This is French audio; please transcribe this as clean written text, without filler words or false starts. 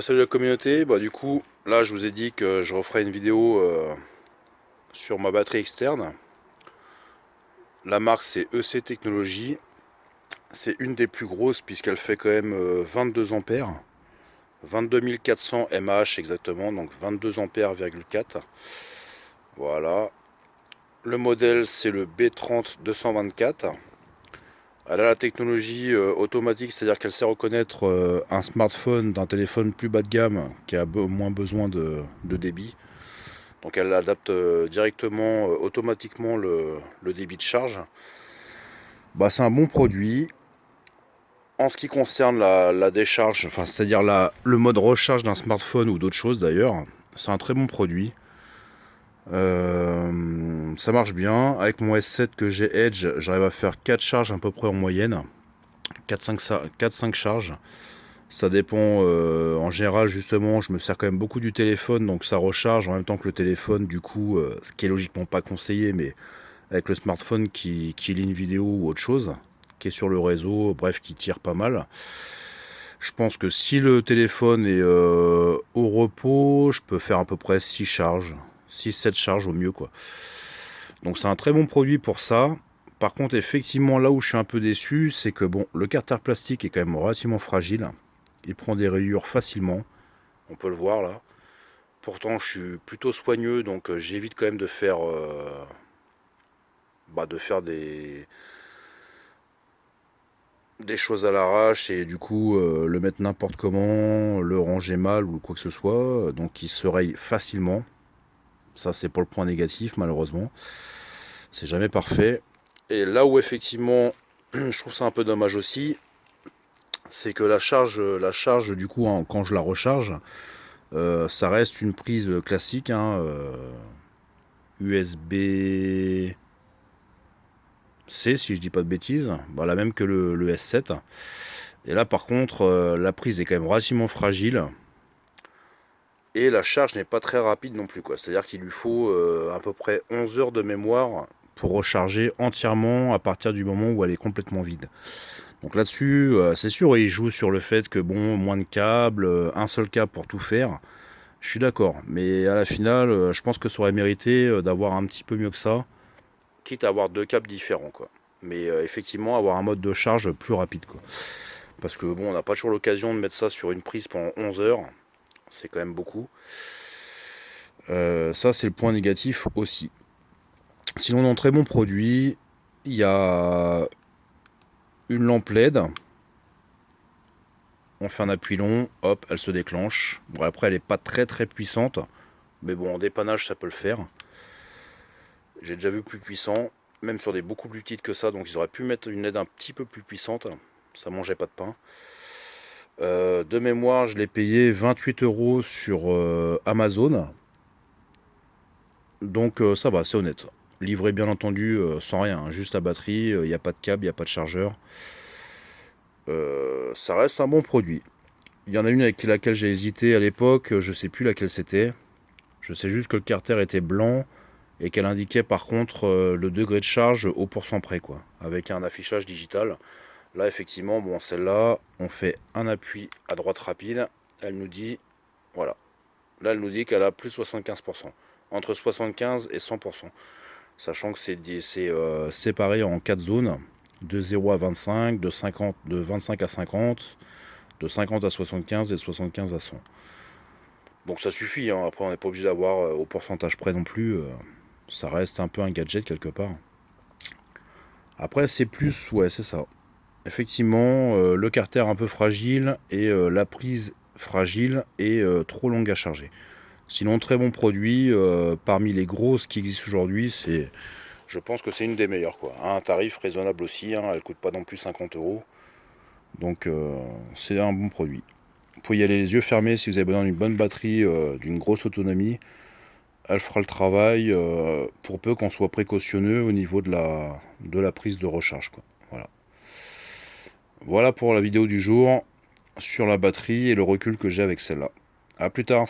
Salut la communauté, du coup là je vous ai dit que je referai une vidéo sur ma batterie externe. La marque c'est EC Technologies, c'est une des plus grosses puisqu'elle fait quand même 22 ampères, 22 400 mAh exactement, donc 22 ampères,4. Voilà, le modèle c'est le B30 224. Elle a la technologie automatique, c'est à dire qu'elle sait reconnaître un smartphone d'un téléphone plus bas de gamme qui a moins besoin de débit. Donc elle adapte directement, automatiquement le débit de charge. C'est un bon produit. En ce qui concerne la décharge, enfin, c'est-à-dire le mode recharge d'un smartphone ou d'autres choses d'ailleurs, c'est un très bon produit. Ça marche bien. Avec mon S7 que j'ai Edge, j'arrive à faire 4 charges à peu près en moyenne. 4-5 charges. Ça dépend, en général justement, je me sers quand même beaucoup du téléphone, donc ça recharge en même temps que le téléphone, du coup, ce qui est logiquement pas conseillé, mais avec le smartphone qui lit une vidéo ou autre chose, qui est sur le réseau, bref, qui tire pas mal. Je pense que si le téléphone est au repos, je peux faire à peu près 6 charges, 6-7 charges au mieux, quoi. Donc c'est un très bon produit pour ça. Par contre, effectivement, là où je suis un peu déçu, c'est que bon, le carter plastique est quand même relativement fragile. Il prend des rayures facilement, on peut le voir là. Pourtant, je suis plutôt soigneux, donc j'évite quand même de faire des choses à l'arrache et du coup le mettre n'importe comment, le ranger mal ou quoi que ce soit. Donc il se raye facilement. Ça, c'est pour le point négatif, malheureusement. C'est jamais parfait. Et là où effectivement, je trouve ça un peu dommage aussi, c'est que la charge du coup, hein, quand je la recharge, ça reste une prise classique, hein, USB C, si je dis pas de bêtises, la même que le S7. Et là par contre, la prise est quand même relativement fragile. Et la charge n'est pas très rapide non plus, quoi. C'est-à-dire qu'il lui faut à peu près 11 heures de mémoire pour recharger entièrement à partir du moment où elle est complètement vide. Donc là-dessus, c'est sûr, il joue sur le fait que bon, moins de câbles, un seul câble pour tout faire. Je suis d'accord, mais à la finale, je pense que ça aurait mérité d'avoir un petit peu mieux que ça, quitte à avoir deux câbles différents, quoi. Mais effectivement, avoir un mode de charge plus rapide, quoi. Parce que bon, on n'a pas toujours l'occasion de mettre ça sur une prise pendant 11 heures. C'est quand même beaucoup. Ça, c'est le point négatif aussi. Sinon, dans très bon produit, il y a une lampe LED. On fait un appui long, hop, elle se déclenche. Bon, après, elle n'est pas très très puissante, mais bon, en dépannage, ça peut le faire. J'ai déjà vu plus puissant, même sur des beaucoup plus petites que ça, donc ils auraient pu mettre une LED un petit peu plus puissante. Ça mangeait pas de pain. De mémoire, je l'ai payé 28 € sur Amazon. Donc ça va, c'est honnête. Livré bien entendu sans rien, hein, juste la batterie, il n'y a pas de câble, il n'y a pas de chargeur. Ça reste un bon produit. Il y en a une avec laquelle j'ai hésité à l'époque, je sais plus laquelle c'était. Je sais juste que le carter était blanc et qu'elle indiquait par contre le degré de charge au pourcent près, quoi, avec un affichage digital. Là effectivement, bon, celle-là, on fait un appui à droite rapide, elle nous dit, voilà, là elle nous dit qu'elle a plus de 75%, entre 75 et 100%, sachant que c'est séparé en 4 zones, de 0 à 25, de 25 à 50, de 50 à 75 et de 75 à 100. Donc ça suffit, hein. Après on n'est pas obligé d'avoir au pourcentage près non plus, ça reste un peu un gadget quelque part. Après c'est plus, ouais c'est ça. Effectivement, le carter un peu fragile et la prise fragile et trop longue à charger. Sinon très bon produit, parmi les grosses qui existent aujourd'hui, je pense que c'est une des meilleures, quoi. À un tarif raisonnable aussi, hein, elle coûte pas non plus 50 €. Donc c'est un bon produit. Vous pouvez y aller les yeux fermés si vous avez besoin d'une bonne batterie, d'une grosse autonomie. Elle fera le travail pour peu qu'on soit précautionneux au niveau de la prise de recharge, quoi. Voilà. Voilà pour la vidéo du jour sur la batterie et le recul que j'ai avec celle-là. A plus tard.